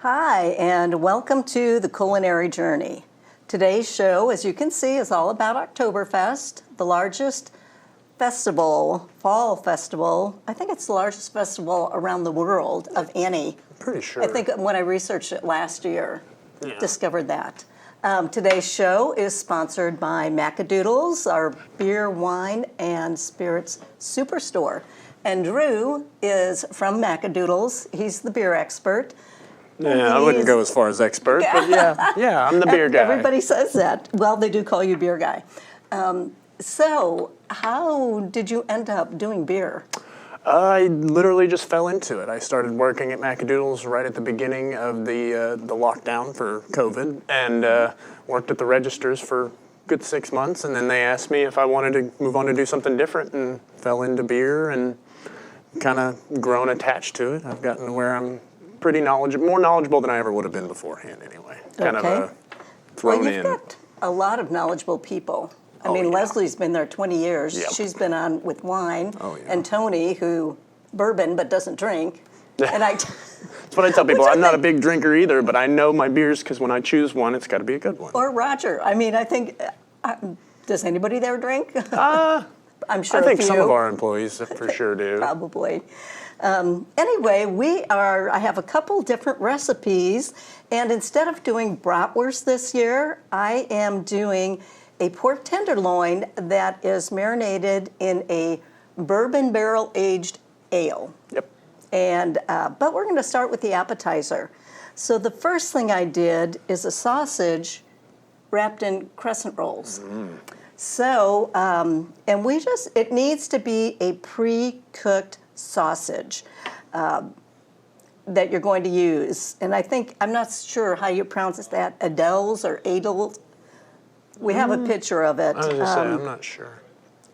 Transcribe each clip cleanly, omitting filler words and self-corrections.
Hi, and welcome to the Culinary Journey. Today's show, as you can see, is all about Oktoberfest, the largest festival, fall festival. I think it's the largest festival around the world of any. Pretty sure. I think when I researched it last year, discovered that. Today's show is sponsored by Macadoodles, our beer, wine, and spirits superstore. And Drew is from Macadoodles. He's the beer expert. Yeah, I wouldn't go as far as expert, but yeah, I'm the beer guy. Everybody says that. Well, they do call you beer guy. So how did you end up doing beer? I literally just fell into it. I started working at Macadoodles right at the beginning of the lockdown for COVID, and worked at the registers for a good 6 months, and then they asked me if I wanted to move on to do something different, and fell into beer and kind of grown attached to it. I've gotten to where I'm pretty knowledgeable, more knowledgeable than I ever would have been beforehand anyway. Kind of thrown Well, you've got a lot of knowledgeable people. I mean, Leslie's been there 20 years. Yep. She's been on with wine. And Tony, who bourbon but doesn't drink. And That's what I tell people. I'm not a big drinker either, but I know my beers because when I choose one, it's got to be a good one. Or Roger. I mean, I think, does anybody there drink? I'm sure I think a few. some of our employees for sure do. Probably. Anyway, I have a couple different recipes, and instead of doing bratwurst this year, I am doing a pork tenderloin that is marinated in a bourbon barrel aged ale. Yep. And but we're going to start with the appetizer. So the first thing I did is a sausage wrapped in crescent rolls. So, and it needs to be a pre-cooked sausage that you're going to use. And I'm not sure how you pronounce that, Adels or Adels. We have a picture of it. I was going to say, I'm not sure.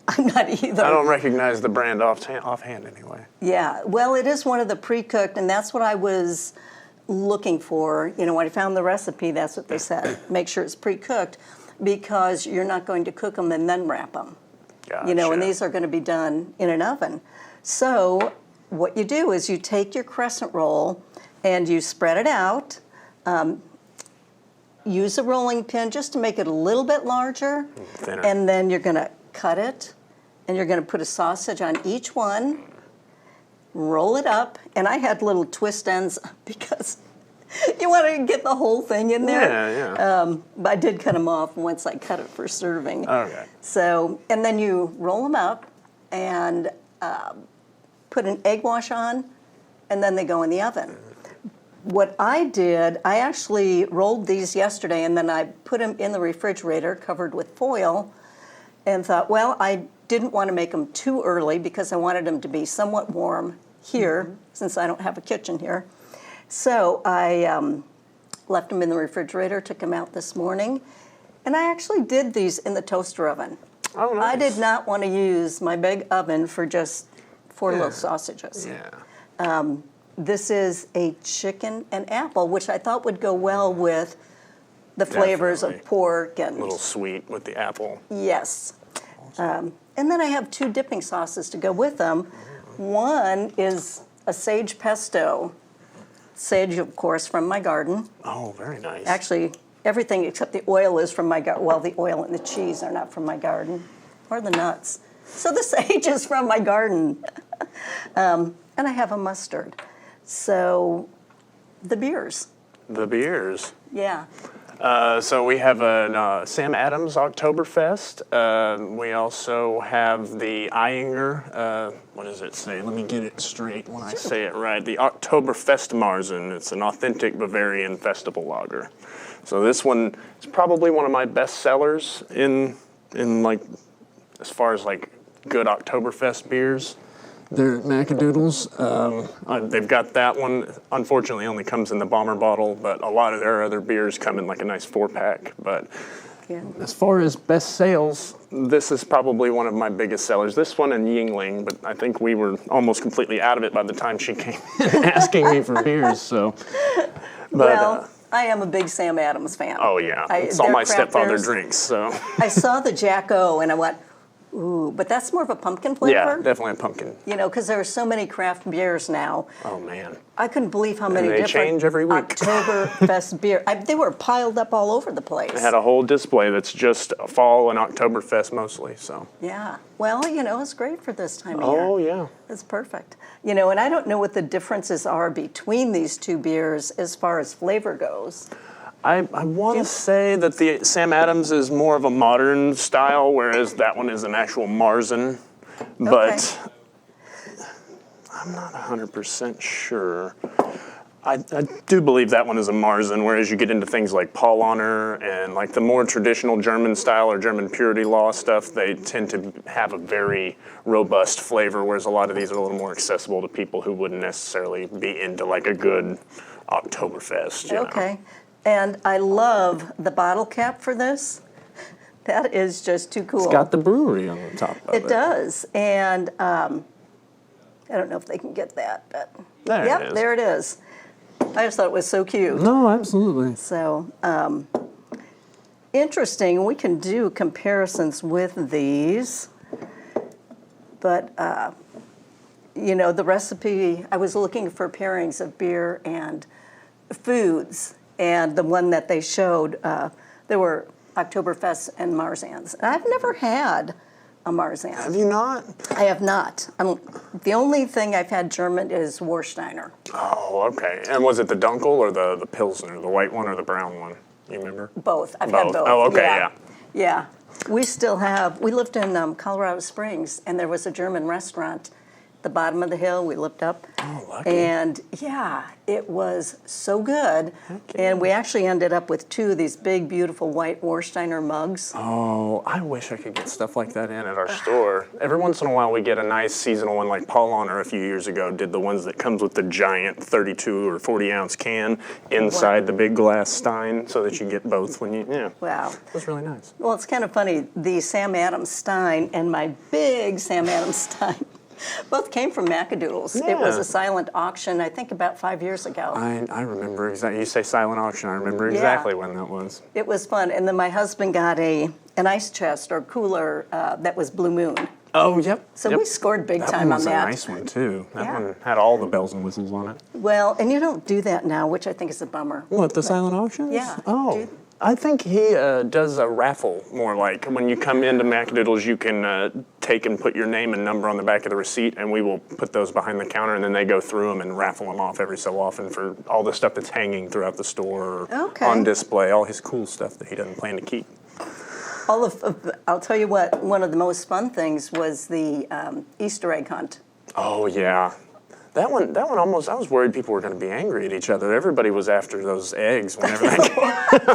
I'm not either. I don't recognize the brand offhand anyway. Yeah, well, it is one of the pre-cooked, and that's what I was looking for. You know, when I found the recipe, that's what they said. Make sure it's pre-cooked because you're not going to cook them and then wrap them. Gotcha. You know, and these are going to be done in an oven. So what you do is you take your crescent roll and you spread it out. Use a rolling pin just to make it a little bit larger. Thinner. And then you're going to cut it, and you're going to put a sausage on each one, roll it up, and I had little twist ends because you want to get the whole thing in there. Yeah. But I did cut them off once I cut it for serving. Okay. So, and then you roll them up and put an egg wash on, and then they go in the oven. What I did, I actually rolled these yesterday, and then I put them in the refrigerator covered with foil, and thought, well, I didn't want to make them too early because I wanted them to be somewhat warm here, since I don't have a kitchen here. So I left them in the refrigerator, took them out this morning, and I actually did these in the toaster oven. Oh, nice. I did not want to use my big oven for just 4 little sausages. Yeah. This is a chicken and apple, which I thought would go well with the flavors of pork and A little sweet with the apple. yes. And then I have 2 dipping sauces to go with them. One is a sage pesto. Sage, of course, from my garden. Oh, very nice. Actually, everything except the oil is from my garden. Well, the oil and the cheese are not from my garden, or the nuts. So the sage is from my garden. And I have a mustard. So the beers. The beers. Yeah. So we have a Sam Adams Oktoberfest. We also have the Eyinger, what does it say? Let me get it straight when I say it right. The Oktoberfest Marzen. It's an authentic Bavarian festival lager. So this one is probably one of my best sellers in like, as far as like good Oktoberfest beers. They're Macadoodles. They've got that one. Unfortunately, only comes in the bomber bottle, but a lot of their other beers come in like a nice 4-pack. But as far as best sales, this is probably one of my biggest sellers. This one and Yingling, but I think we were almost completely out of it by the time she came asking me for beers. So, but, I am a big Sam Adams fan. Oh yeah, it's all my stepfather drinks. So I saw the Jack O, and I went, Ooh, but that's more of a pumpkin Yeah, flavor. definitely a pumpkin. You know, because there are so many craft beers now. Oh, man. I couldn't believe how many they different change every week. Oktoberfest beer. They were piled up all over the place. They had a whole display that's just fall and Oktoberfest mostly, so. Yeah. Well, you know, it's great for this time of year. Oh, yeah. It's perfect. You know, and I don't know what the differences are between these two beers as far as flavor goes. I want to say that the Sam Adams is more of a modern style, whereas that one is an actual Marzen. But I'm not 100% sure. I do believe that one is a Marzen, whereas you get into things like Paulaner and like the more traditional German style or German purity law stuff, they tend to have a very robust flavor, whereas a lot of these are a little more accessible to people who wouldn't necessarily be into like a good Oktoberfest. You know? And I love the bottle cap for this. That is just too cool. It's got the brewery on the top of it. It does. And I don't know if they can get that, but there it is. I just thought it was so cute. No, absolutely. So interesting. We can do comparisons with these. But, you know, the recipe, I was looking for pairings of beer and foods. And the one that they showed, there were Oktoberfest and Marzens. And I've never had a Marzen. Have you not? I have not. The only thing I've had German is Warsteiner. Oh, okay. And was it the Dunkel or the Pilsner, the white one or the brown one? You remember? Both. I've had both. Oh, okay, yeah. Yeah. We lived in Colorado Springs, and there was a German restaurant at the bottom of the hill. We looked up. Oh, lucky. And yeah, it was so good. Okay. And we actually ended up with two of these big, beautiful white Warsteiner mugs. Oh, I wish I could get stuff like that in at our store. Every once in a while we get a nice seasonal one, like Paul Honor a few years ago did the ones that comes with the giant 32 or 40 ounce can inside the big glass stein so that you get both when you, Wow. It was really nice. Well, it's kind of funny. The Sam Adams stein and my big Sam Adams stein both came from Macadoodles. Yeah. It was a silent auction, I think about 5 years ago. I remember exactly. You say silent auction. I remember exactly when that was. It was fun. And then my husband got an ice chest or cooler that was Blue Moon. Oh, yep. So we scored big time on that. That was a nice one, too. That one had all the bells and whistles on it. Well, and you don't do that now, which I think is a bummer. What, the silent auctions? Yeah. Oh. I think he does a raffle more like when you come into Macadoodles, you can take and put your name and number on the back of the receipt, and we will put those behind the counter, and then they go through them and raffle them off every so often for all the stuff that's hanging throughout the store or on display, all his cool stuff that he doesn't plan to keep. I'll tell you what, one of the most fun things was the Easter egg hunt. Oh, yeah. That one almost, I was worried people were going to be angry at each other. Everybody was after those eggs whenever they came.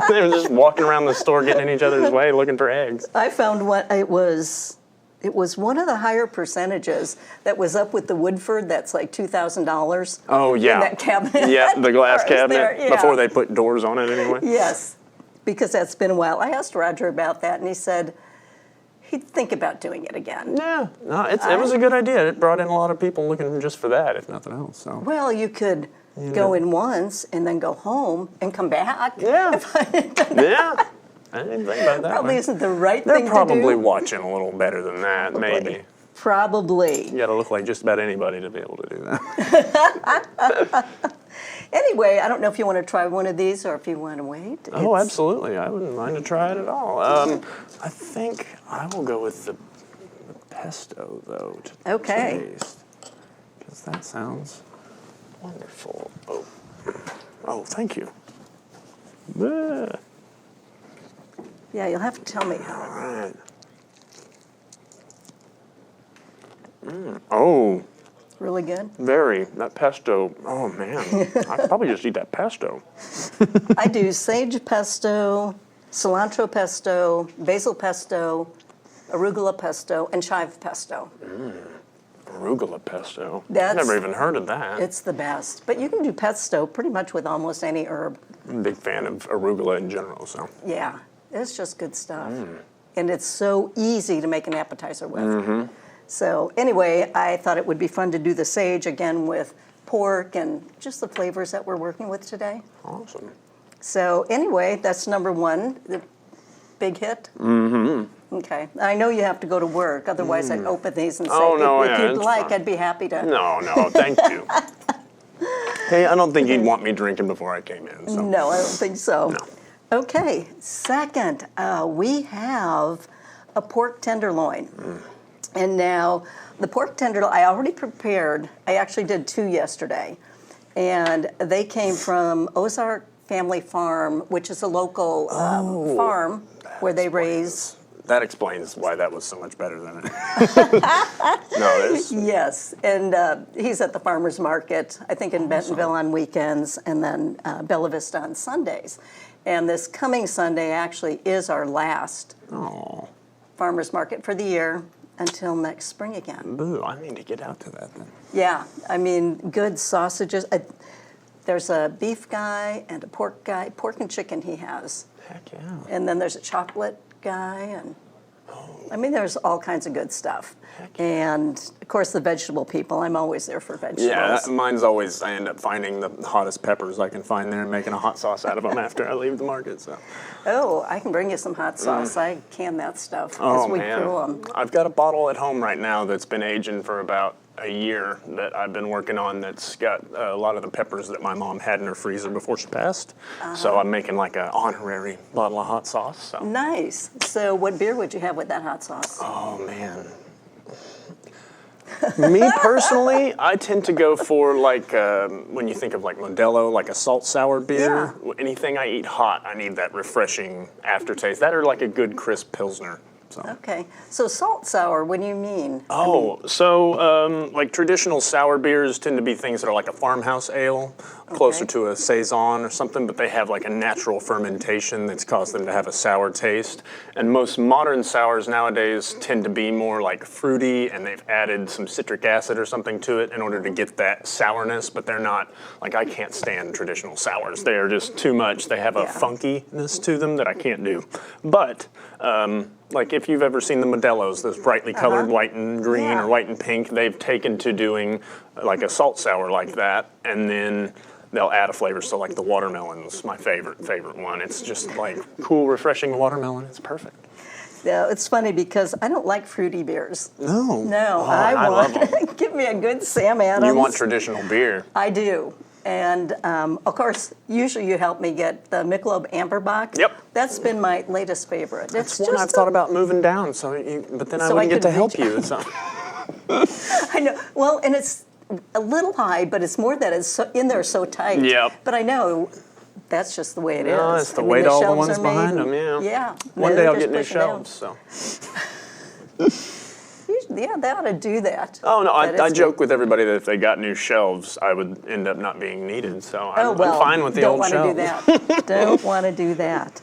They were just walking around the store getting in each other's way looking for eggs. I found it was one of the higher percentages that was up with the Woodford that's like $2,000. Oh, yeah. In that cabinet. Yeah, the glass cabinet there, before they put doors on it anyway. Yes, because that's been a while. I asked Roger about that, and he said he'd think about doing it again. Yeah, no, it was a good idea. It brought in a lot of people looking just for that, if nothing else. So. Well, you could go in once and then go home and come back. Yeah. Yeah. I didn't think about that. Probably isn't the right thing to do. They're probably watching a little better than that, maybe. Probably. You got to look like just about anybody to be able to do that. Anyway, I don't know if you want to try one of these or if you want to wait. Oh, absolutely. I wouldn't mind to try it at all. I think I will go with the pesto, though, to taste. Because that sounds wonderful. Oh, thank you. Yeah, you'll have to tell me how. All right. Oh. Really good? Very. That pesto, oh man. I could probably just eat that pesto. I do sage pesto, cilantro pesto, basil pesto, arugula pesto, and chive pesto. Arugula pesto. I've never even heard of that. It's the best. But you can do pesto pretty much with almost any herb. I'm a big fan of arugula in general, so. Yeah, it's just good stuff. And it's so easy to make an appetizer with. So anyway, I thought it would be fun to do the sage again with pork and just the flavors that we're working with today. Awesome. So anyway, that's number one, the big hit. Okay. I know you have to go to work, otherwise I'd open these and say, Oh, no, if yeah, you'd it's like, fine. I'd be happy to. No, thank you. Hey, I don't think he'd want me drinking before I came in. So. No, I don't think so. No. Okay, second, we have a pork tenderloin. And now, the pork tenderloin, I already prepared. I actually did 2 yesterday. And they came from Ozark Family Farm, which is a local farm where they raise. That explains why that was so much better than it. No, it's Yes, and he's at the farmer's market, I think in Bentonville on weekends, and then Bella Vista on Sundays. And this coming Sunday actually is our last farmer's market for the year until next spring again. boo. I need to get out to that then. Yeah, I mean, good sausages. There's a beef guy and a pork guy, pork and chicken he has. Heck yeah. And then there's a chocolate guy, and I mean, there's all kinds of good stuff. And of course, the vegetable people. I'm always there for vegetables. Yeah, mine's always, I end up finding the hottest peppers I can find there and making a hot sauce out of them after I leave the market. So. Oh, I can bring you some hot sauce. I can that stuff Oh, as we man. brew them. I've got a bottle at home right now that's been aging for about a year that I've been working on that's got a lot of the peppers that my mom had in her freezer before she passed. So I'm making like an honorary bottle of hot sauce. So. Nice. So what beer would you have with that hot sauce? Oh, man. Me personally, I tend to go for like, when you think of like Modelo, like a salt sour beer. Yeah. Anything I eat hot, I need that refreshing aftertaste. That or like a good crisp Pilsner. So. Okay. So salt sour, what do you mean? Like traditional sour beers tend to be things that are like a farmhouse ale, closer to a saison or something, but they have like a natural fermentation that's caused them to have a sour taste. And most modern sours nowadays tend to be more like fruity, and they've added some citric acid or something to it in order to get that sourness, but they're not, like I can't stand traditional sours. They are just too much. They have a funkiness to them that I can't do. But, like if you've ever seen the Modelo's, those brightly colored white and green or white and pink, they've taken to doing like a salt sour like that, and then they'll add a flavor. So like the watermelon's my favorite one. It's just like cool, refreshing watermelon. It's perfect. Yeah, it's funny because I don't like fruity beers. No. No, I love them. give me a good Sam Adams. You want traditional beer. I do. And of course, usually you help me get the Michelob Amberbock. Yep. That's been my latest favorite. That's one I've thought about moving down, but then I wouldn't get to help you. So. I know. Well, and it's a little high, but it's more that it's in there so tight. Yep. But I know that's just the way it is. No, it's the I mean, weight all the shelves ones are made behind and- them, Yeah. One day They're I'll just get new pushing down. shelves. So. Yeah, they ought to do that. Oh no, That I is joke with everybody that if they got new shelves, I would end up not being needed. So I'm well, fine with the don't old want shelves. to do that. Don't want to do that.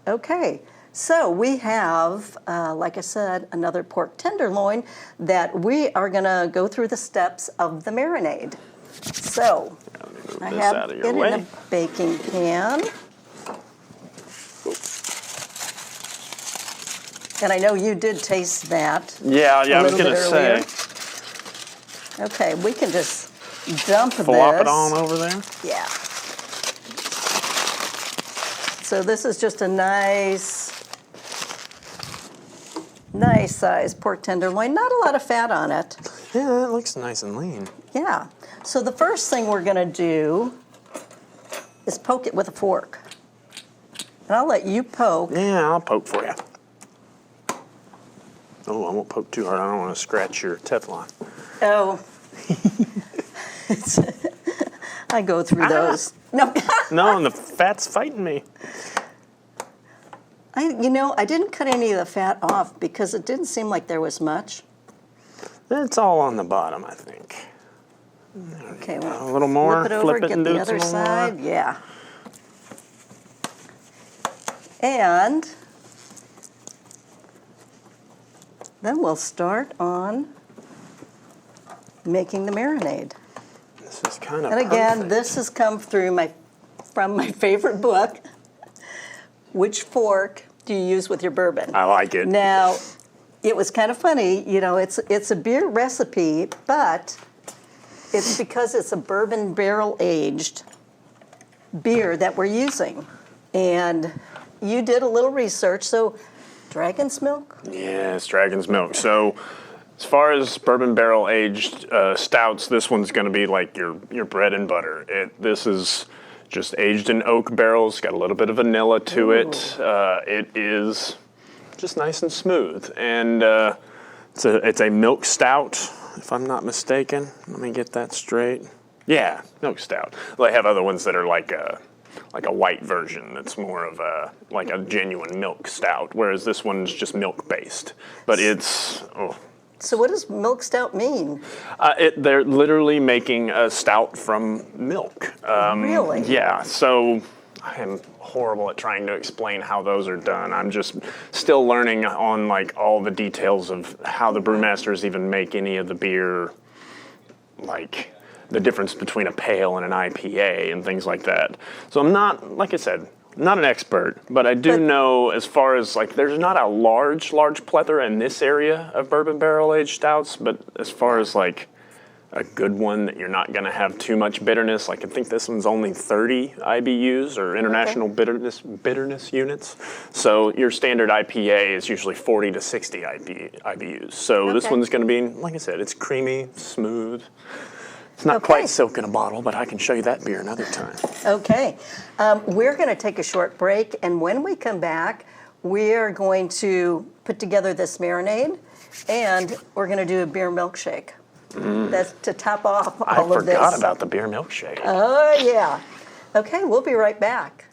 Okay, so we have, like I said, another pork tenderloin that we are going to go through the steps of the marinade. So Let me move I this have out of it your in way. a baking pan. And I know you did taste that. Yeah, a I was little gonna bit say, earlier. Okay, we can just dump flop this. it on over there. Yeah. So this is just a nice size pork tenderloin. Not a lot of fat on it. Yeah, it looks nice and lean. Yeah. So the first thing we're going to do is poke it with a fork. And I'll let you poke. Yeah, I'll poke for you. Oh, I won't poke too hard. I don't want to scratch your Teflon. Oh. I go through those. No. No, and the fat's fighting me. I didn't cut any of the fat off because it didn't seem like there was much. It's all on the bottom, I think. Okay, well, A little more. flip it over, Flip it get and do the it other some more. side. Yeah. And then we'll start on making the marinade. This is kind of And again, perfect. this has come from my favorite book. Which fork do you use with your bourbon? I like it. Now, it was kind of funny, it's a beer recipe, but it's because it's a bourbon barrel aged beer that we're using. And you did a little research, so Dragon's milk? Yes, Dragon's Milk. So, as far as bourbon barrel aged stouts, this one's going to be like your bread and butter. This is just aged in oak barrels, got a little bit of vanilla to it. It is just nice and smooth. And it's a milk stout, if I'm not mistaken. Let me get that straight. Yeah, milk stout. They have other ones that are like a white version that's more of a genuine milk stout, whereas this one's just milk based. But it's So what does milk stout mean? They're literally making a stout from milk. Really? Yeah. So I am horrible at trying to explain how those are done. I'm just still learning on like all the details of how the brewmasters even make any of the beer, like the difference between a pale and an IPA and things like that. So I'm not, like I said, not an expert, but I do know as far as like there's not a large plethora in this area of bourbon barrel aged stouts, but as far as like a good one that you're not going to have too much bitterness, like I think this one's only 30 IBUs or international bitterness units. So your standard IPA is usually 40 to 60 IBUs. So this one's going to be, like I said, it's creamy, smooth. It's not quite silk in a bottle, but I can show you that beer another time. Okay. We're going to take a short break, and when we come back, we're going to put together this marinade, and we're going to do a beer milkshake. That's to top off all of this. I forgot about the beer milkshake. Oh, yeah. Okay, we'll be right back.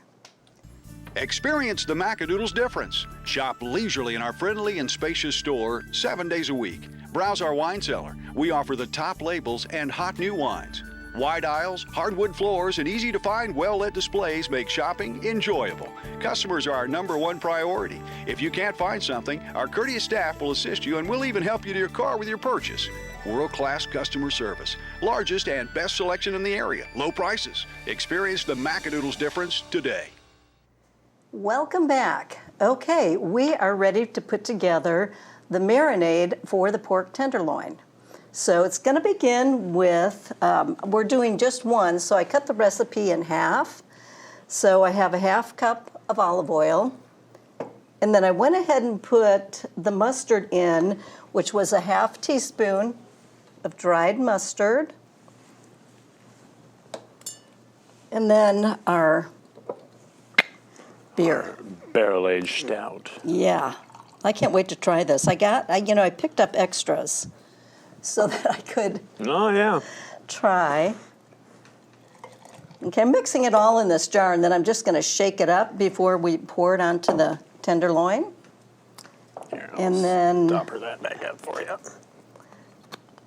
Experience the Macadoodle's difference. Shop leisurely in our friendly and spacious store 7 days a week. Browse our wine cellar. We offer the top labels and hot new wines. Wide aisles, hardwood floors, and easy-to-find, well-lit displays make shopping enjoyable. Customers are our #1 priority. If you can't find something, our courteous staff will assist you, and we'll even help you to your car with your purchase. World-class customer service. Largest and best selection in the area. Low prices. Experience the Macadoodle's difference today. Welcome back. Okay, we are ready to put together the marinade for the pork tenderloin. So it's going to begin with, we're doing just one, so I cut the recipe in half. So I have a half cup of olive oil, and then I went ahead and put the mustard in, which was a half teaspoon of dried mustard, and then our beer. Barrel-aged stout. Yeah, I can't wait to try this. I picked up extras so that I could try. Okay, I'm mixing it all in this jar, and then I'm just going to shake it up before we pour it onto the tenderloin. Here, And then topper that back up for you.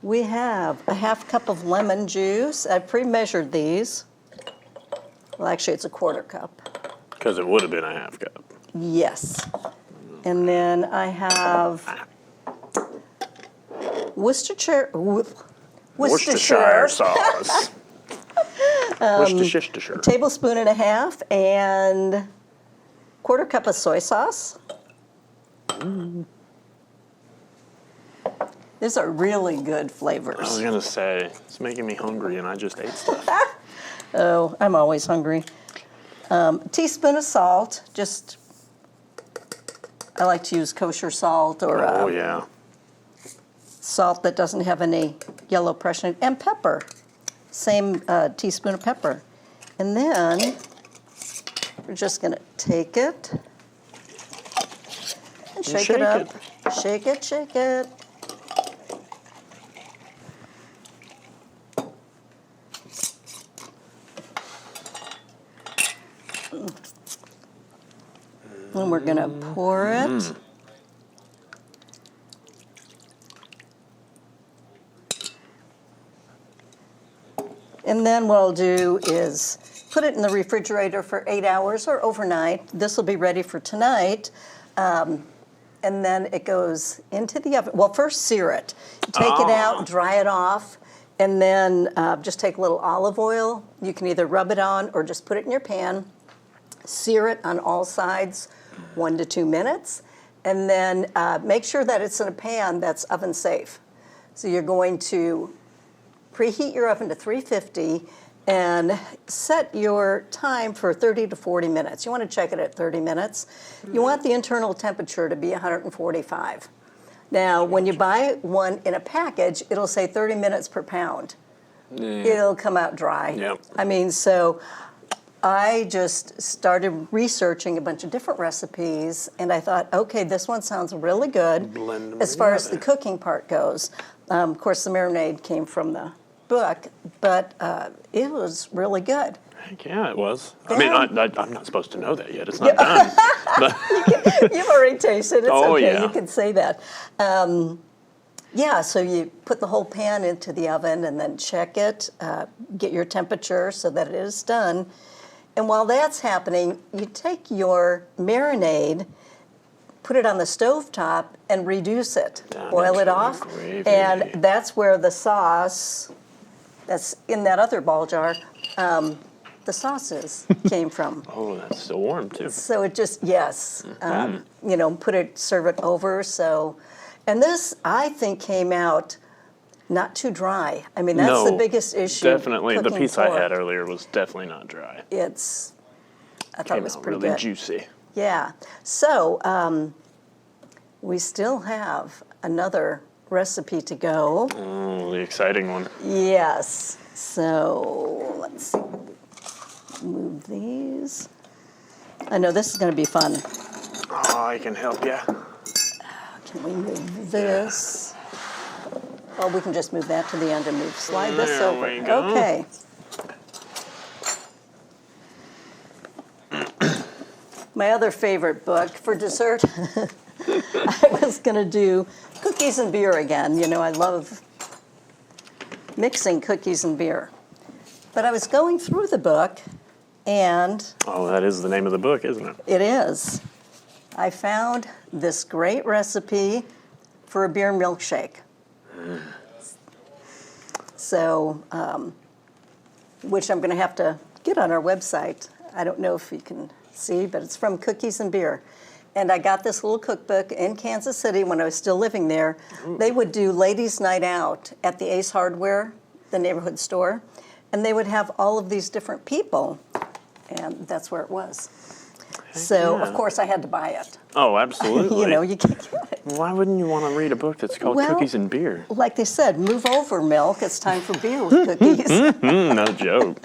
we have a half cup of lemon juice. I pre-measured these. Well, actually, it's a quarter cup. Because it would have been a half cup. Yes. And then I have Worcestershire sauce. Worcestershire. tablespoon and a half, and quarter cup of soy sauce. These are really good flavors. I was going to say, it's making me hungry and I just ate stuff. Oh, I'm always hungry. Teaspoon of salt. Just, I like to use kosher salt or salt that doesn't have any yellow pressure. And pepper. Same teaspoon of pepper. And then we're just going to take it and shake it up. Shake it, shake it. And we're going to pour it. And then what I'll do is put it in the refrigerator for 8 hours or overnight. This will be ready for tonight. And then it goes into the oven. Well, first sear it. Take it out, dry it off, and then just take a little olive oil. You can either rub it on or just put it in your pan. Sear it on all sides 1 to 2 minutes, and then make sure that it's in a pan that's oven safe. So you're going to preheat your oven to 350, and set your time for 30 to 40 minutes. You want to check it at 30 minutes. You want the internal temperature to be 145. Now, when you buy one in a package, it'll say 30 minutes per pound. It'll come out dry. Yep. I mean, so I just started researching a bunch of different recipes, and I thought, okay, this one sounds really good Blend them as far as the together. cooking part goes. Of course, the marinade came from the book, but it was really good. Heck yeah, it was. Yeah. I mean, I'm not supposed to know that yet. It's not done. But You've already tasted it. It's Oh, okay. yeah. You can say that. Yeah, so you put the whole pan into the oven and then check it, get your temperature so that it is done. And while that's happening, you take your marinade, put it on the stovetop, and reduce it. Down Boil it into the off. gravy. And that's where the sauce that's in that other ball jar, the sauces came from. oh, that's still warm too. So it just, yes, Mm-hmm. serve it over. So, and this, I think, came out not too dry. I mean, that's the No, biggest issue. Definitely, the cooking piece I had pork. earlier was definitely not dry. I thought it Came was out pretty really good. juicy. Yeah. So, we still have another recipe to go. Oh, the exciting one. Yes. So, let's see. Move these. I know this is going to be fun. Oh, I can help you. Can we move this? Oh, we can just move that to the end and slide this There over. we go. Okay. My other favorite book for dessert, I was going to do cookies and beer again. You know, I love mixing cookies and beer. But I was going through the book, and Oh, that is the name of the book, isn't it? it is. I found this great recipe for a beer milkshake. So, which I'm going to have to get on our website. I don't know if you can see, but it's from Cookies and Beer. And I got this little cookbook in Kansas City when I was still living there. They would do ladies' night out at the Ace Hardware, the neighborhood store, and they would have all of these different people, and that's where it was. So, yeah. of course, I had to buy it. Oh, absolutely. You know, you can't get it. Why wouldn't you want to read a book that's called Well- Cookies and Beer? Like they said, move over, milk. It's time for beer with cookies. No joke.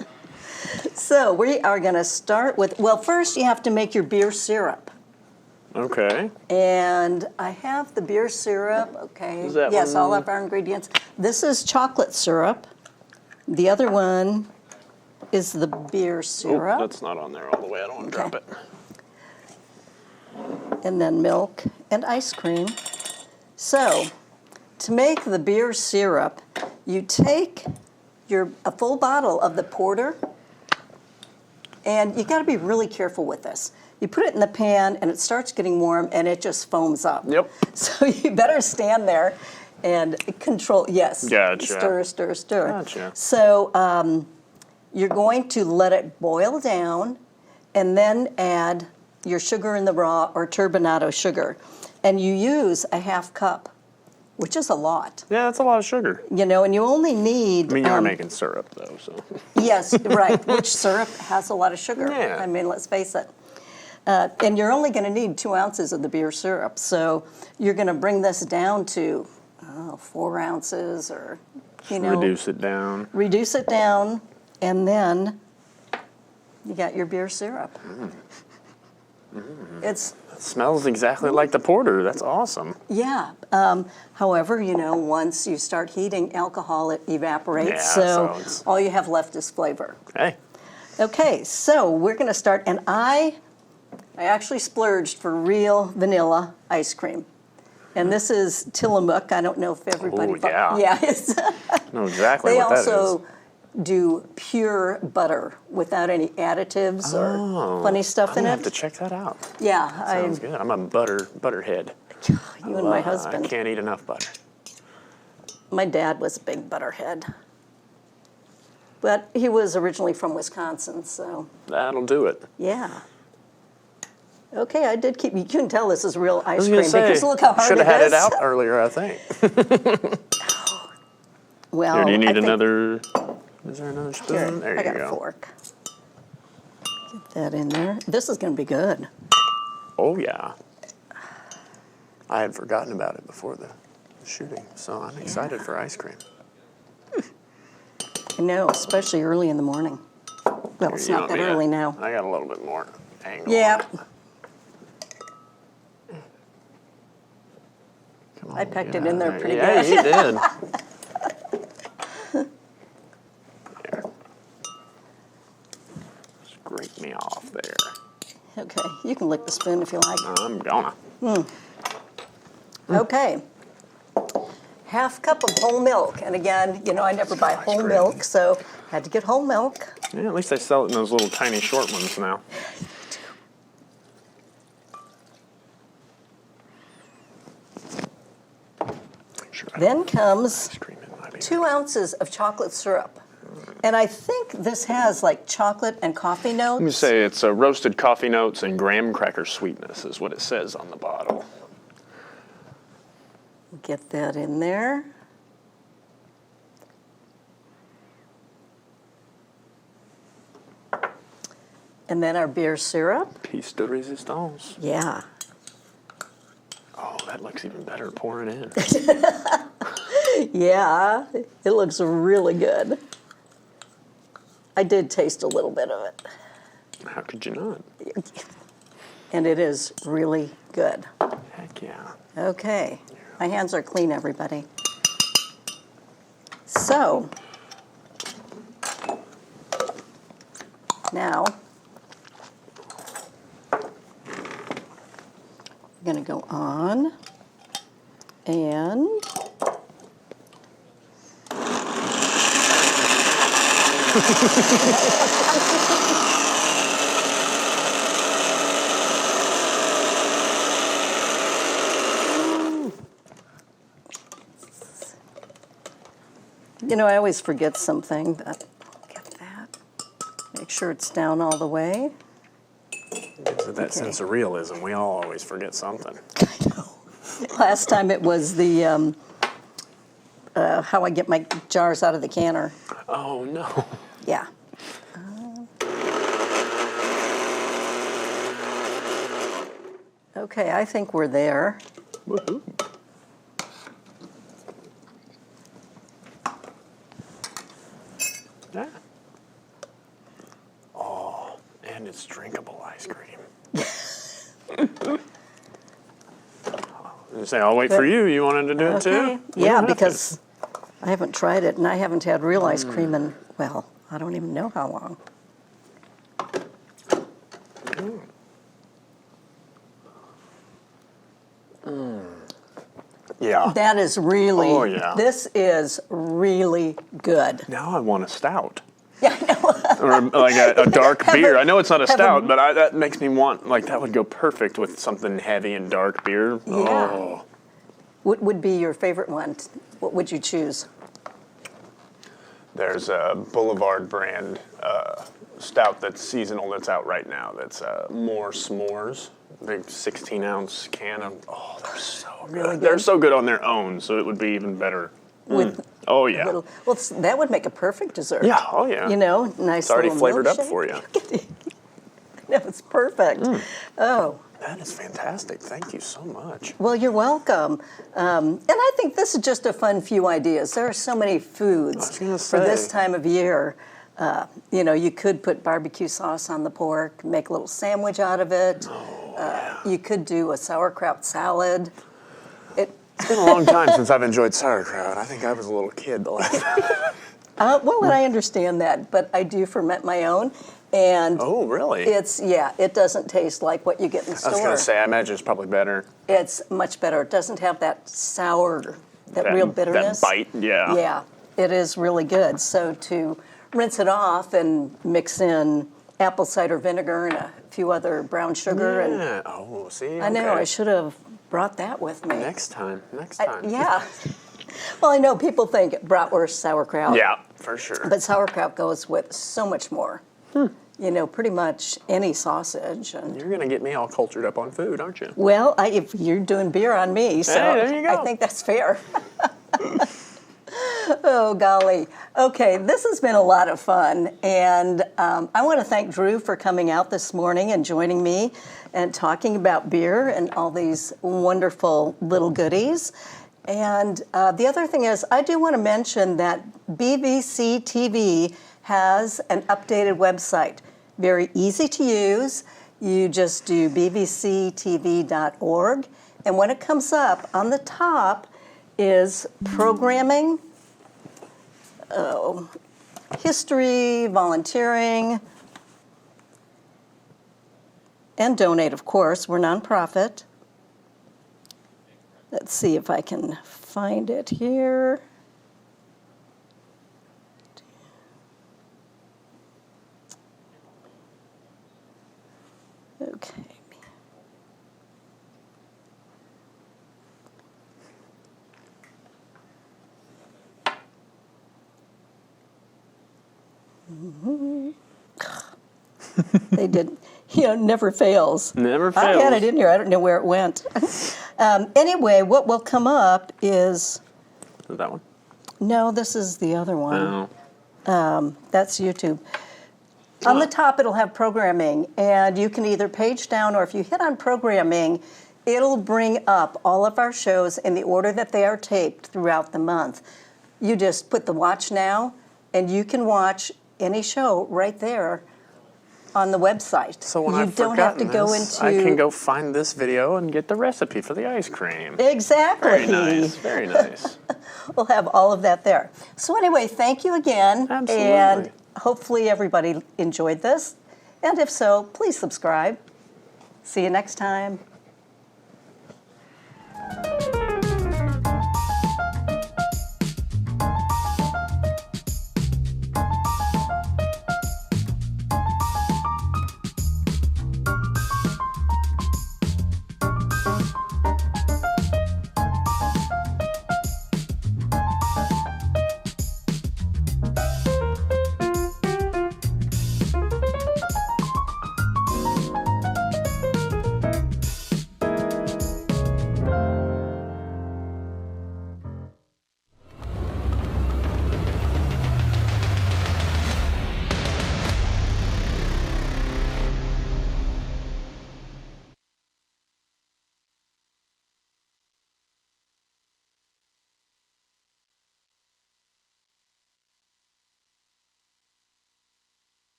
So we are going to start with, well, first you have to make your beer syrup. Okay. And I have the beer syrup, okay. Is that Yes, one- all of our ingredients. This is chocolate syrup. The other one is the beer Oh, syrup. that's not on there all the way. I don't want to Okay. drop it. And then milk and ice cream. So, to make the beer syrup, you take a full bottle of the porter, and you got to be really careful with this. You put it in the pan, and it starts getting warm, and it just foams up. Yep. So you better stand there and control. Yes. Gotcha. Stir, stir, stir. Gotcha. So you're going to let it boil down, and then add your sugar in the raw or turbinado sugar, and you use a half cup, which is a lot. Yeah, that's a lot of sugar. You know, and you only need. I mean, you are making syrup, though, so. Yes, right. Which syrup has a lot of sugar? Yeah. I mean, let's face it. And you're only going to need 2 ounces of the beer syrup, so you're going to bring this down to 4 ounces, or Reduce it down. reduce it down, and then you got your beer syrup. It's It smells exactly like the porter. That's awesome. yeah. However, once you start heating, alcohol it evaporates. Yeah, so so it's- all you have left is flavor. Hey. Okay, so we're going to start, and I actually splurged for real vanilla ice cream. And this is Tillamook. I don't know if everybody... Oh, yeah. Yeah, it's, I know exactly they what that is. also do pure butter without any additives or funny stuff in I have it. to check that out. Yeah, Sounds good. I'm a butterhead. you and my I husband. can't eat enough butter. My dad was a big butterhead. But he was originally from Wisconsin, so That'll do it. yeah. Okay, I did keep. You can tell this is real I ice was cream going to say, because look how hard should it have had is. it out earlier, I think. Well, Here, do you I need think another? Is there another spoon? Here, There I you got go. a fork. Get that in there. This is going to be good. Oh, yeah. I had forgotten about it before the shooting, so I'm excited for ice cream. I know, especially early in the morning. Well, it's You not want that me to- early now. I got a little bit more angle. Yeah. on it. Come on, I packed it get in there out of pretty Yeah, good. you did. There. Scrape me off there. Okay, you can lick the spoon if you like. I'm gonna. Okay. Half cup of whole milk. And again, you know, I never buy whole cream. milk, so had to get whole milk. Yeah, at least they sell it in those little tiny short ones now. Sure, Then comes ice cream in my baby. 2 ounces of chocolate syrup. And I think this has like chocolate and coffee notes. Let me say it's roasted coffee notes and graham cracker sweetness is what it says on the bottle. Get that in there. And then our beer syrup. Piece de resistance. Yeah. Oh, that looks even better pouring in. Yeah, it looks really good. I did taste a little bit of it. How could you not? And it is really good. Heck yeah. Okay, my hands are clean, everybody. So, now, we're gonna go on and you know, I always forget something, but get that. Make sure it's down all the way. Gives it that sense of realism. We all always forget something. I know. Last time it was the how I get my jars out of the canner. Oh, no. Yeah. Okay, I think we're there. Woohoo. Yeah. Oh, and it's drinkable ice cream. You say, I'll wait for you. You wanted to do it too? Okay. You don't Yeah, have to. because I haven't tried it, and I haven't had real ice cream in, well, I don't even know how long. Yeah. That is really, Oh, yeah. this is really good. Now I want a stout. Yeah, I know. Or like a dark Have beer. a- I know it's not a have a- stout, but that makes me want, like, that would go perfect with something heavy and dark beer. Yeah. Oh. What would be your favorite one? What would you choose? There's a Boulevard brand stout that's seasonal that's out right now. That's more s'mores. Big 16-ounce can of. Oh, they're so good. Really good? They're so good on their own, so it would be even better. With Oh yeah. little, well, that would make a perfect dessert. Yeah. Oh yeah. You know, nice. It's already little flavored up milkshake. for you. No, it's perfect. Oh, That is fantastic. Thank you so much. well, you're welcome. And I think this is just a fun few ideas. There are so many foods I was gonna for this say. time of year. You know, you could put barbecue sauce on the pork, make a little sandwich out of it. You could do a sauerkraut salad. It's been a long time since I've enjoyed sauerkraut. I think I was a little kid the last time. Well, and I understand that, but I do ferment my own, and Oh, really? it doesn't taste like what you get in the I was store. gonna say, I imagine it's probably better. It's much better. It doesn't have that sour, that real bitterness. That bite, yeah. Yeah, it is really good. So to rinse it off and mix in apple cider vinegar and a few other brown sugar, and Yeah. Oh, see. I know okay. I should have brought that with me. Next time. Yeah. Well, I know people think bratwurst, sauerkraut. Yeah, for sure. But sauerkraut goes with so much more. You know, pretty much any sausage. And You're gonna get me all cultured up on food, aren't you? well, if you're doing beer on me, so Hey, there you go. I think that's fair. Oh, golly. Okay, this has been a lot of fun. And I want to thank Drew for coming out this morning and joining me and talking about beer and all these wonderful little goodies. And the other thing is, I do want to mention that BBC TV has an updated website. Very easy to use. You just do bbctv.org. And when it comes up, on the top is programming, history, volunteering, and donate, of course. We're nonprofit. Let's see if I can find it here. Okay. They did, never fails. Never I had fails. it in here. I don't know where it went. Anyway, what will come up is, Is that one? no, this is the other one. No. That's YouTube. On the top, it'll have programming, and you can either page down, or if you hit on programming, it'll bring up all of our shows in the order that they are taped throughout the month. You just put the watch now, and you can watch any show right there on the website. So when you I've don't have to forgotten go this, into. I can go find this video and get the recipe for the ice cream. Exactly. Very nice. Very nice. We'll have all of that there. So anyway, thank you again. Absolutely. And hopefully everybody enjoyed this. And if so, please subscribe. See you next time.